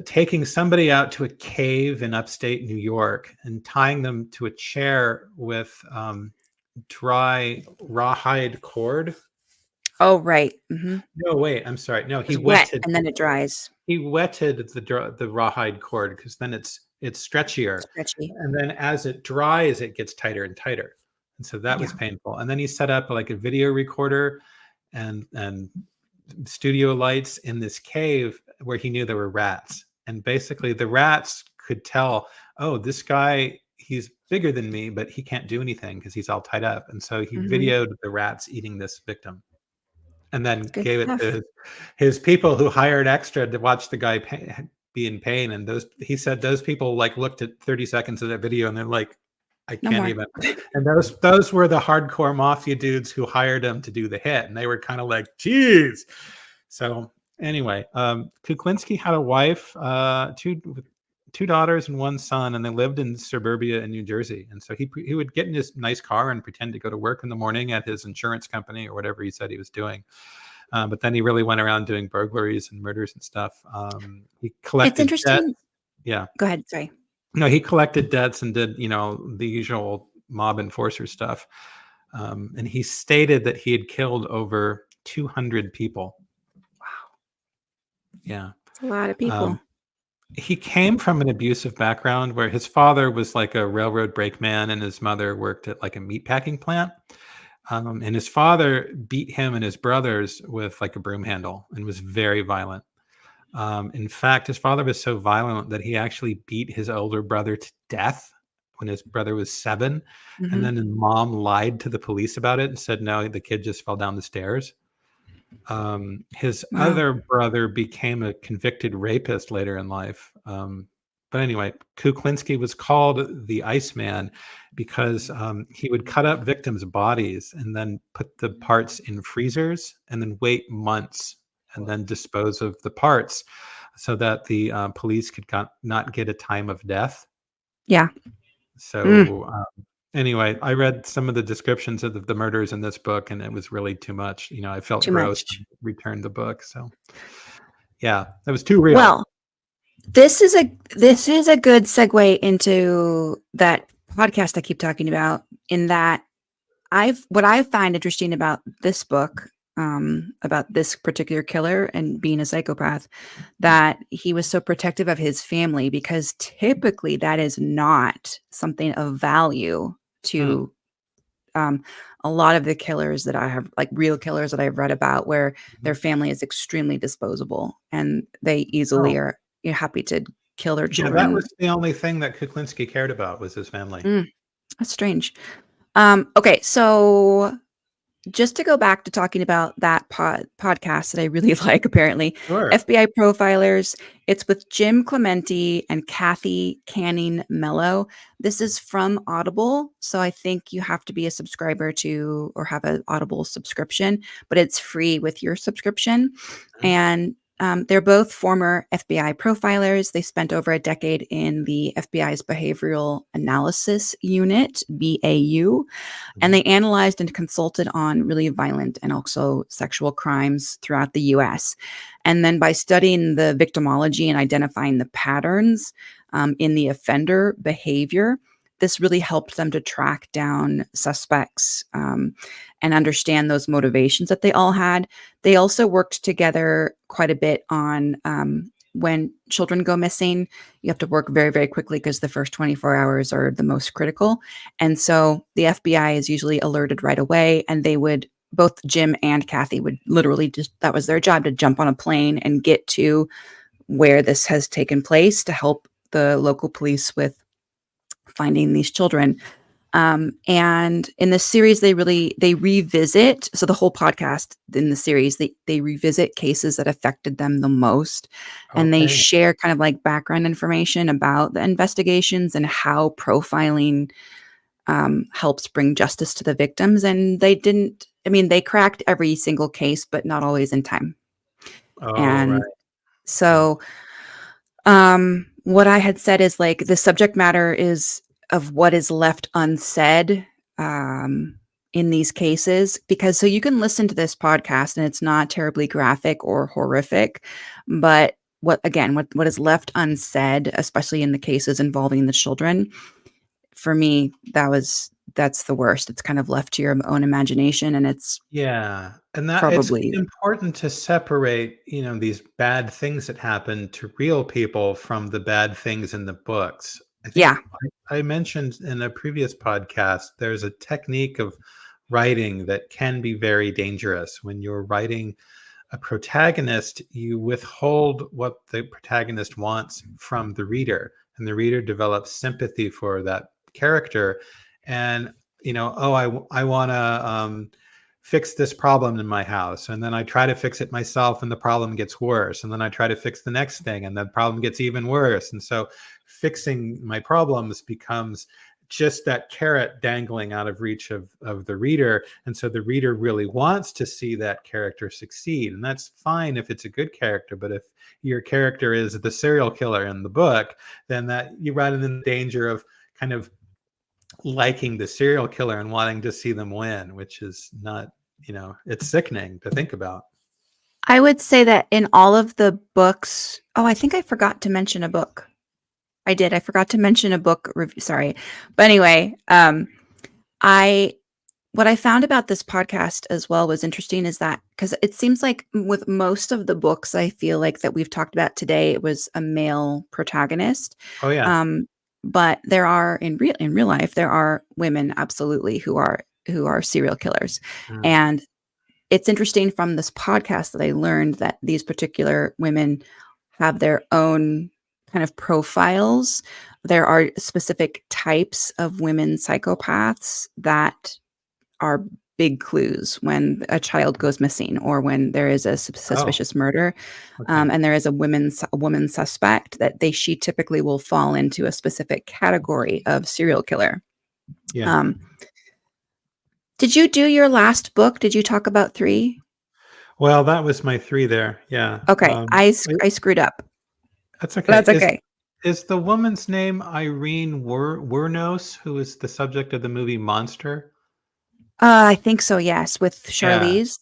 taking somebody out to a cave in upstate New York and tying them to a chair with dry rawhide cord. Oh, right. No, wait, I'm sorry. No, It's wet and then it dries. he wetted the rawhide cord because then it's stretchier, Stretchy. and then as it dries, it gets tighter and tighter, and so that was Yeah. painful. And then he set up like a video recorder and studio lights in this cave where he knew there were rats, and basically the rats could tell, oh, this guy, he's bigger than me, but he can't do anything because he's all tied up. And so he videoed the rats eating this victim and then Good gave it stuff. to his people who hired extra to watch the guy be in pain. And he said those people like looked at 30 seconds of that video and they're like, I No can't more. even. And those were the hardcore mafia dudes who hired him to do the hit. And they were kind of like, geez. So anyway, Kuklinski had a wife, two daughters and one son, and they lived in suburbia in New Jersey. And so he would get in his nice car and pretend to go to work in the morning at his insurance company or whatever he said he was doing. But then he really went around doing burglaries and murders and stuff. He collected It's interesting. debts. Yeah. Go ahead. Sorry. No, he collected debts and did, the usual mob enforcer stuff. And he stated that he had killed over 200 people. Wow. Yeah. That's a lot of people. He came from an abusive background where his father was like a railroad brakeman and his mother worked at like a meatpacking plant. And his father beat him and his brothers with like a broom handle and was very violent. In fact, his father was so violent that he actually beat his older brother to death when his brother was 7. And then his mom lied to the police about it and said, no, the kid just fell down the stairs. His other brother became a convicted rapist later in life. But anyway, Kuklinski was called the Iceman because he would cut up victims' bodies and then put the parts in freezers and then wait months and then dispose of the parts so that the police could not get a time of death. Yeah. So anyway, I read some of the descriptions of the murders in this book, and it was really too much. I felt Too gross much. and returned the book. So yeah, that was too real. Well, this is a good segue into that podcast I keep talking about, in that what I find interesting about this book, about this particular killer and being a psychopath, that he was so protective of his family, because typically that is not something of value to a lot of the killers that I have, like real killers that I've read about, where their family is extremely disposable and they easily are happy to kill their children. Yeah, that was the only thing that Kuklinski cared about, was his family. That's strange. Okay, so just to go back to talking about that podcast that I really like, apparently, Sure. FBI Profilers. It's with Jim Clementi and Kathy Canning Mello. This is from Audible, so I think you have to be a subscriber to, or have an Audible subscription, but it's free with your subscription. And they're both former FBI profilers. They spent over a decade in the FBI's Behavioral Analysis Unit, BAU, and they analyzed and consulted on really violent and also sexual crimes throughout the U.S. And then by studying the victimology and identifying the patterns in the offender behavior, this really helped them to track down suspects and understand those motivations that they all had. They also worked together quite a bit on when children go missing. You have to work very, very quickly because the first 24 hours are the most critical. And so the FBI is usually alerted right away, and they would, both Jim and Kathy would literally that was their job, to jump on a plane and get to where this has taken place to help the local police with finding these children. And in the series, they revisit. So the whole podcast in the series, they revisit cases that affected them the most, and they Okay. share kind of like background information about the investigations and how profiling helps bring justice to the victims. And they didn't. I mean, they cracked every single case, but not always in time. Oh, right. And Okay. so what I had said is like the subject matter is of what is left unsaid um, in these cases, because so you can listen to this podcast and it's not terribly graphic or horrific, but what is left unsaid, especially in the cases involving the children, for me, that's the worst. It's kind of left to your own imagination, and it's Yeah, and that it's probably important to separate, these bad things that happen to real people from the bad things in the books. I yeah. think I mentioned in a previous podcast, there's a technique of writing that can be very dangerous. When you're writing a protagonist, you withhold what the protagonist wants from the reader, and the reader develops sympathy for that character. And oh, I want to fix this problem in my house, and then I try to fix it myself, and the problem gets worse, and then I try to fix the next thing, and the problem gets even worse. And so fixing my problems becomes just that carrot dangling out of reach of the reader. And so the reader really wants to see that character succeed. And that's fine if it's a good character. But if your character is the serial killer in the book, then that you run in the danger of kind of liking the serial killer and wanting to see them win, which is not, it's sickening to think about. I would say that in all of the books, oh, I think I forgot to mention a book. I did. I forgot to mention a book review. Sorry. But anyway, I what I found about this podcast as well was interesting is that because it seems like with most of the books I feel like that we've talked about today, it was a male protagonist. Oh yeah. Um, but there are in real life, there are women absolutely who are serial killers. Mm. And it's interesting from this podcast that I learned that these particular women have their own kind of profiles. There are specific types of women psychopaths that are big clues when a child goes missing or when there is a Oh, suspicious murder, okay. and there is a woman suspect that she typically will fall into a specific category of serial killer. Yeah. Um, did you do your last book? Did you talk about three? Well, that was my three there. Yeah. Okay, I screwed up. That's okay. That's okay. Is the woman's name Irene Wernos, who is the subject of the movie Monster? I think so. Yes, with Yeah, Charlize.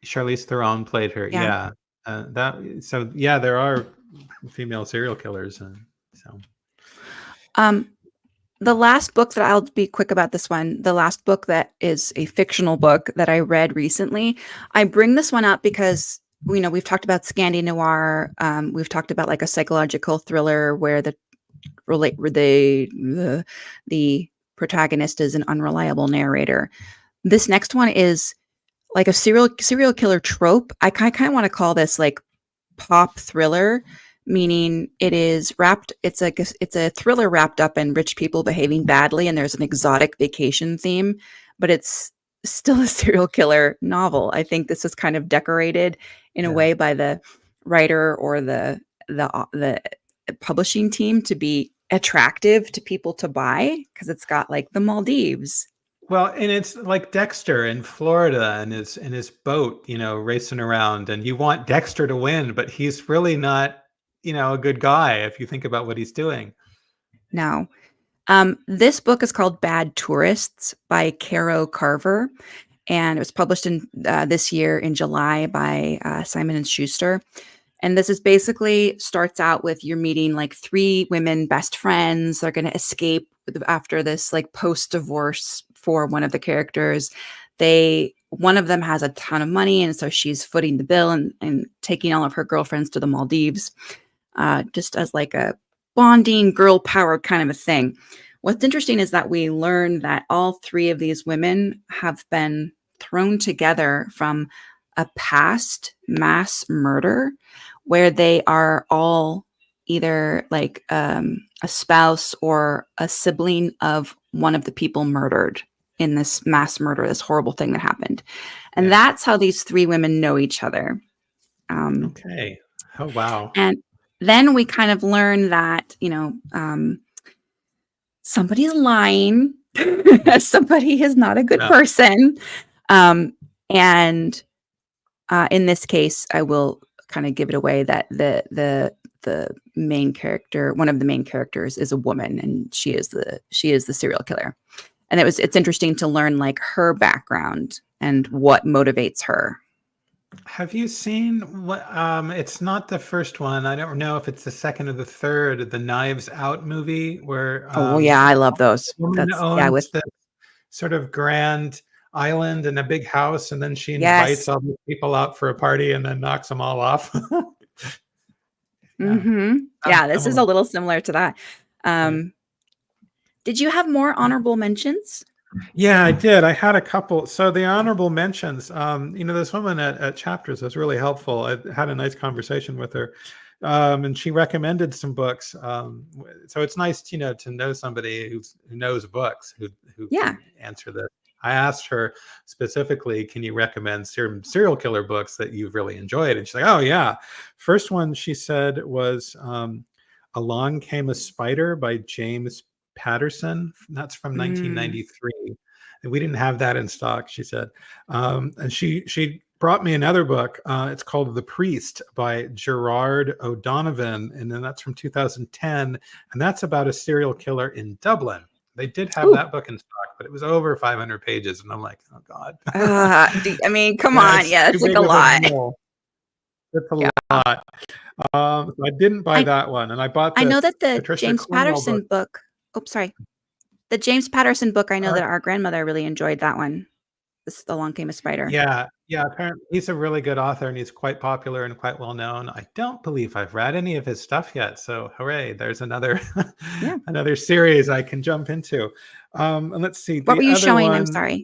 Charlize Theron played her. Yeah. Yeah, there are female serial killers, and so Um, the last book that I'll be quick about this one. The last book that is a fictional book that I read recently. I bring this one up because we've talked about Scandi noir. We've talked about like a psychological thriller where the protagonist is an unreliable narrator. This next one is like a serial killer trope. I kind of want to call this like pop thriller, meaning it's a thriller wrapped up in rich people behaving badly, and there's an exotic vacation theme, but it's still a serial killer novel. I think this is kind of decorated in a yeah. way by the writer or the publishing team to be attractive to people to buy because it's got like the Maldives. Well, and it's like Dexter in Florida and his boat, racing around, and you want Dexter to win, but he's really not, a good guy if you think about what he's doing. Now, this book is called Bad Tourists by Caro Carver, and it was published in this year in July by Simon and Schuster. And this is basically starts out with you're meeting like three women best friends. They're going to escape after this like post divorce for one of the characters. One of them has a ton of money, and so she's footing the bill and taking all of her girlfriends to the Maldives, just as like a bonding girl power kind of a thing. What's interesting is that we learn that all three of these women have been thrown together from a past mass murder where they are all either like a spouse or a sibling of one of the people murdered in this mass murder, this horrible thing that happened. And that's how these three women know each other. Okay. Oh, wow. And then we kind of learn that, somebody's lying. Somebody is not a good person. And in this case, I will kind of give it away that the main character, one of the main characters, is a woman, and she is the serial killer. And it's interesting to learn like her background and what motivates her. Have you seen what? It's not the first one. I don't know if it's the second or the third. The Knives Out movie, where Oh yeah, I love those. the woman That's owns the sort of grand island and a big house, and then she invites all these people out for a party and then knocks them all off. Yeah, this is a little similar to that. Did you have more honorable mentions? Yeah, I did. I had a couple. So the honorable mentions, this woman at Chapters was really helpful. I had a nice conversation with her, and she recommended some books. So it's nice, to know somebody who knows books, who can answer this. I asked her specifically, can you recommend serial killer books that you've really enjoyed? And she's like, oh yeah. First one she said was Along Came a Spider by James Patterson. That's from 1993. And we didn't have that in stock, she said. And she brought me another book. It's called The Priest by Gerard O'Donovan. And then that's from 2010. And that's about a serial killer in Dublin. They did have that book in stock, but it was over 500 pages. And I'm like, oh God. I mean, come on. Yeah, it's like a lot. It's a lot. I didn't buy that one. And I bought I know that the Patricia James Cornwell Patterson book. Oops, sorry. The James Patterson book, I know that our grandmother really enjoyed that one. Along Came a Spider. Yeah. Apparently he's a really good author and he's quite popular and quite well known. I don't believe I've read any of his stuff yet. So hooray, there's another another series I can jump into. And let's see. What were you showing? I'm sorry.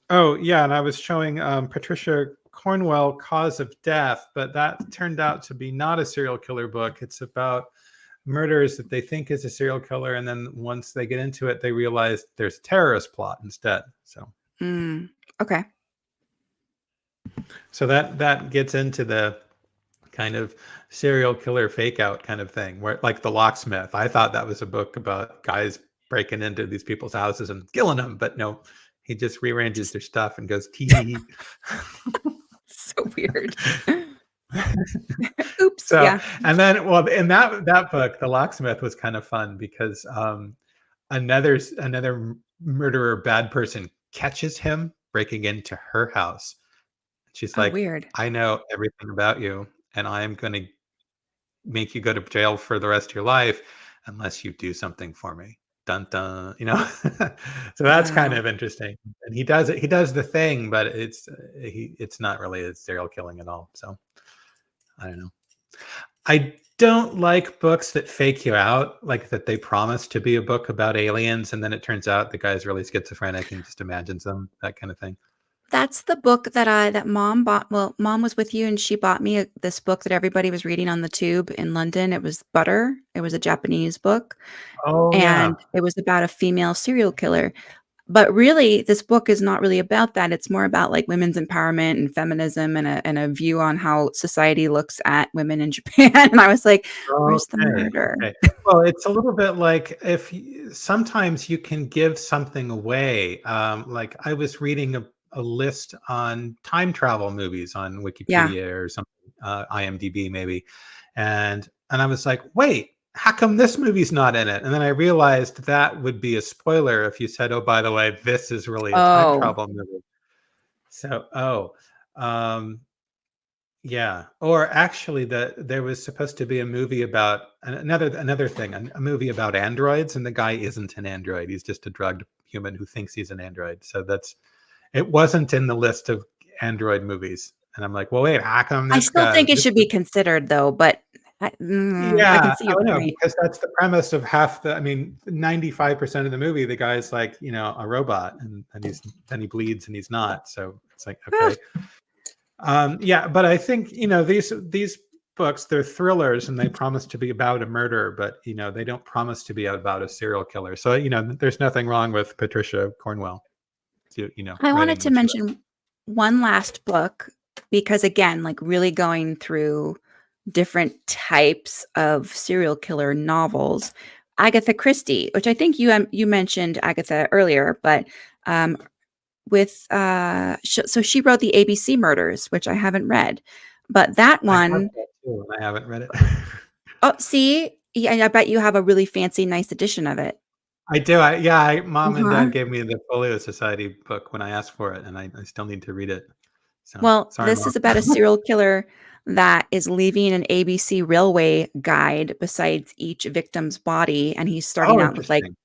Oh, yeah. And I was showing Patricia Cornwell, Cause of Death, but that turned out to be not a serial killer book. It's about murders that they think is a serial killer, and then once they get into it, they realize there's a terrorist plot instead. So okay. So that gets into the kind of serial killer fake out kind of thing, where like The Locksmith. I thought that was a book about guys breaking into these people's houses and killing them, but no, he just rearranges their stuff and goes tee. So weird. Oops. So, and then, well, in that book, The Locksmith was kind of fun because another murderer, bad person, catches him breaking into her house. She's like, weird. I know everything about you, and I am going to make you go to jail for the rest of your life unless you do something for me. Dun dun. So that's kind of interesting. And he does it. He does the thing, but it's not really a serial killing at all. So I don't know. I don't like books that fake you out, like that they promise to be a book about aliens and then it turns out the guy's really schizophrenic and just imagines them, that kind of thing. That's the book that mom bought. Well, mom was with you and she bought me this book that everybody was reading on the tube in London. It was Butter. It was a Japanese book. Oh, and it was about a female serial killer. But really, this book is not really about that. It's more about like women's empowerment and feminism and a view on how society looks at women in Japan. And I was like, where's the murder? Okay. Well, it's a little bit like sometimes you can give something away. Like I was reading a list on time travel movies on Wikipedia or something, IMDb maybe. And I was like, wait, how come this movie's not in it? And then I realized that would be a spoiler if you said, oh, by the way, this is really a time travel movie. So, yeah. Or actually there was supposed to be a movie about another thing, a movie about androids, and the guy isn't an android. He's just a drugged human who thinks he's an android. So it wasn't in the list of android movies. And I'm like, well, wait, how come I still think it should be considered though, but I can see your point. Because that's the premise of 95% of the movie, the guy's like, a robot and then he bleeds and he's not. So it's like, okay. But I think, these books, they're thrillers and they promise to be about a murder, but they don't promise to be about a serial killer. So there's nothing wrong with Patricia Cornwell, I wanted writing to what she wrote. mention one last book because, again, like really going through different types of serial killer novels. Agatha Christie, which I think you mentioned Agatha earlier, but so she wrote the ABC Murders, which I haven't read, but that I have one, that too, and I haven't read it. oh, see, yeah, I bet you have a really fancy, nice edition of it. I do. Mom and Uh-huh. Dad gave me the Folio Society book when I asked for it, and I still need to read it. So Well, sorry, this Mom. is about a serial killer that is leaving an ABC railway guide besides each victim's body, and he's starting Oh, out with like interesting.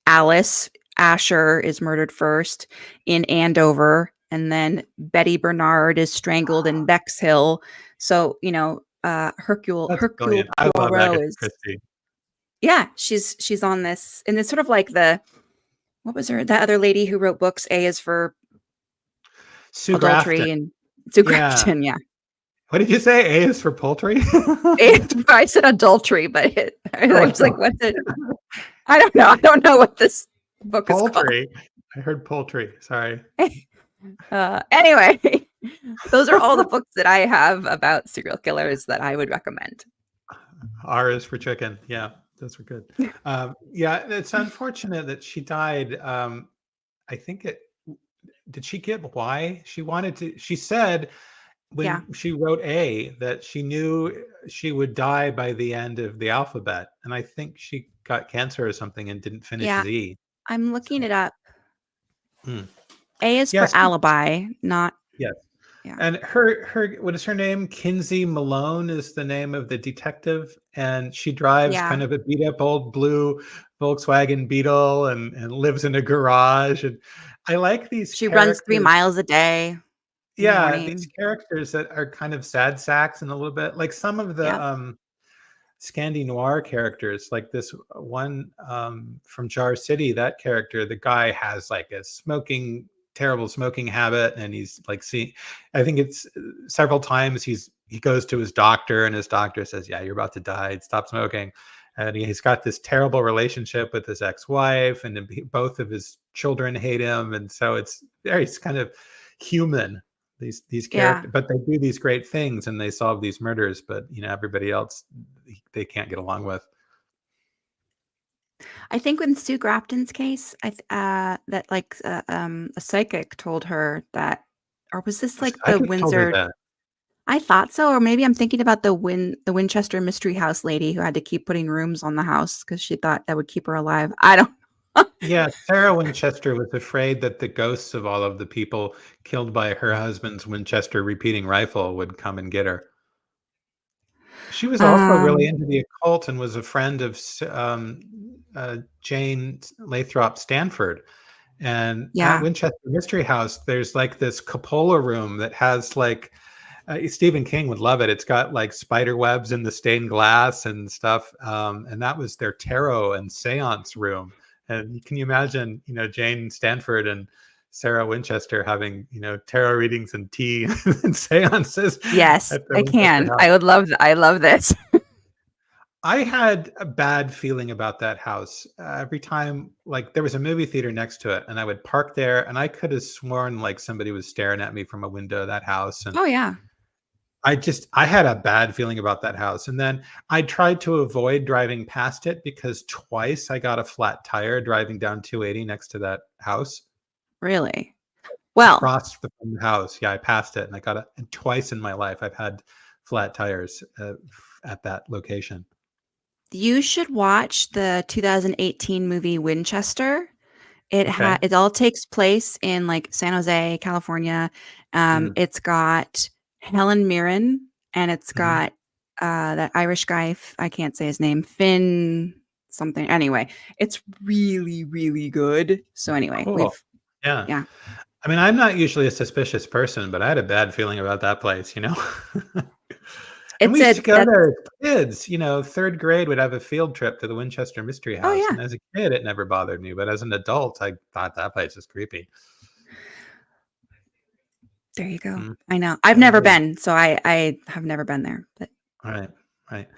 Alice Asher is murdered first in Andover, and then Betty Bernard is strangled in Bexhill. So, That's Hercule brilliant. I love Poirot Agatha is, Christie. yeah, she's on this, and it's sort of like what was her that other lady who wrote books? A is for Sue Grafton. adultery and Sue Yeah. Grafton, yeah. What did you say? A is for poultry? I said adultery, but I Oh, was like, what's it? I don't know. I don't know what this book is called. poultry. I heard poultry. Sorry. Anyway, those are all the books that I have about serial killers that I would recommend. R is for chicken. Yeah, those were good. Yeah, it's unfortunate that she died. I think did she get why she wanted to? She said Yeah. when she wrote A that she knew she would die by the end of the alphabet. And I think she got cancer or something and didn't finish Yeah. Z. I'm looking So, it up. mm. A is for Yes, alibi, not, yes. yeah. And her what is her name? Kinsey Malone is the name of the detective, and she drives Yeah. kind of a beat up old blue Volkswagen Beetle and lives in a garage. And I like these She runs 3 characters. miles a day in the Yeah, these morning. characters that are kind of sad sacks and a little bit like some of the Yep. Scandi noir characters, like this one from Jar City. That character, the guy has like a terrible smoking habit, and he's like, I think it's several times he goes to his doctor, and his doctor says, "Yeah, you're about to die. Stop smoking." And he's got this terrible relationship with his ex-wife, and both of his children hate him, and so it's very kind of human, these Yeah. characters, but they do these great things and they solve these murders, but everybody else they can't get along with. I think in Sue Grafton's case, that like a psychic told her that, or was this like I the just told her Windsor? that. I thought so, or maybe I'm thinking about the Winchester Mystery House lady who had to keep putting rooms on the house because she thought that would keep her alive. I don't. Yeah, Sarah Winchester was afraid that the ghosts of all of the people killed by her husband's Winchester repeating rifle would come and get her. She was also really Um, into the occult and was a friend of Jane Lathrop Stanford. And at yeah, Winchester Mystery House, there's like this cupola room that has like Stephen King would love it. It's got like spider webs in the stained glass and stuff. And that was their tarot and seance room. And can you imagine, Jane Stanford and Sarah Winchester having, tarot readings and tea and seances yes, at the I Winchester can. house? I would love. I love this. I had a bad feeling about that house every time. Like there was a movie theater next to it, and I would park there, and I could have sworn like somebody was staring at me from a window of that house. And Oh yeah. I had a bad feeling about that house. And then I tried to avoid driving past it because twice I got a flat tire driving down 280 next to that house Really? Well, across from the house. Yeah, I passed it, and I got it. And twice in my life I've had flat tires at that location. you should watch the 2018 movie Winchester. Okay. It all takes place in like San Jose, California. Mm-hmm. It's got Helen Mirren and it's Mm-hmm. got that Irish guy. I can't say his name. Finn something. Anyway, it's really really good. So anyway, Cool. Yeah. yeah. I mean, I'm not usually a suspicious person, but I had a bad feeling about that place. And we It's used to a go that's there as kids, third grade would have a field trip to the Winchester Mystery oh House. yeah. And as a kid, it never bothered me. But as an adult, I thought that place was creepy. There you go. Mm, I know. I've I never agree. been, so I have never been there, but Right, right.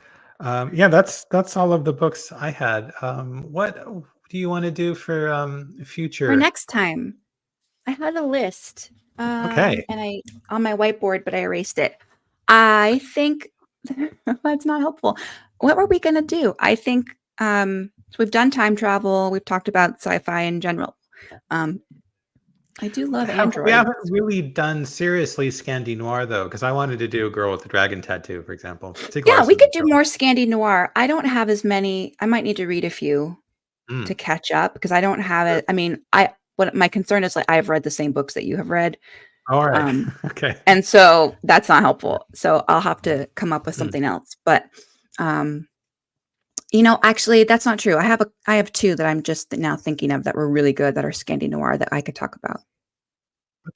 Yeah, that's all of the books I had. What do you want to do for For future? next time, I had a list, Okay. and I on my whiteboard, but I erased it. I think that's not helpful. What were we gonna do? I think so we've done time travel. We've talked about sci-fi in general. Um, I do love We androids. haven't really done seriously Scandi Noir though, because I wanted to do a girl with a dragon tattoo, for example. Stieg Yeah, we could Larsson's do girl. more Scandi Noir. I don't have as many. I might need to read a few to Mm, catch up because I don't have sure. it. I mean, I what my concern is like I've read the same books that you have read. All right. Um, Okay. and so that's not helpful. So I'll have to come up with Mm. something else. But um, actually that's not true. I have two that I'm just now thinking of that were really good that are Scandi Noir that I could talk about.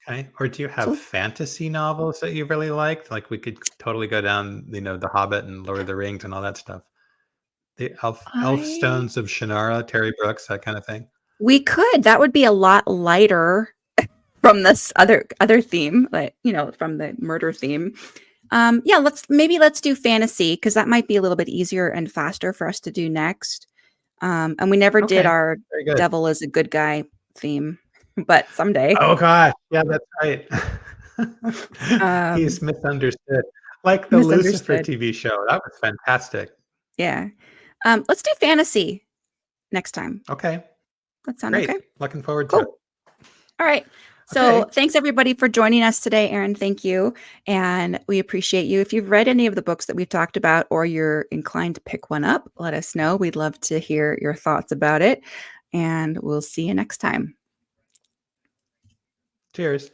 Okay. Or do you have So fantasy novels that you really liked? Like we could totally go down, The Hobbit and Lord of the Rings and all that stuff. The Elf I Stones of Shannara, Terry Brooks, that kind of thing. we could. That would be a lot lighter from this other theme, like from the murder theme. Yeah, let's do fantasy because that might be a little bit easier and faster for us to do next. And we never did Okay. our Very good. devil is a good guy theme, but someday. Oh gosh, yeah, that's right. Um, He's misunderstood. Like the Lucifer misunderstood. TV show, that was fantastic. Yeah. Let's do fantasy next time. Okay, That sound okay? great. Looking forward to it. Cool. All right. So Okay, thanks everybody for joining us today, Aaron. Thank you. And we appreciate you. If you've read any of the books that we've talked about or you're inclined to pick one up, let us know. We'd love to hear your thoughts about it. And we'll see you next time. cheers.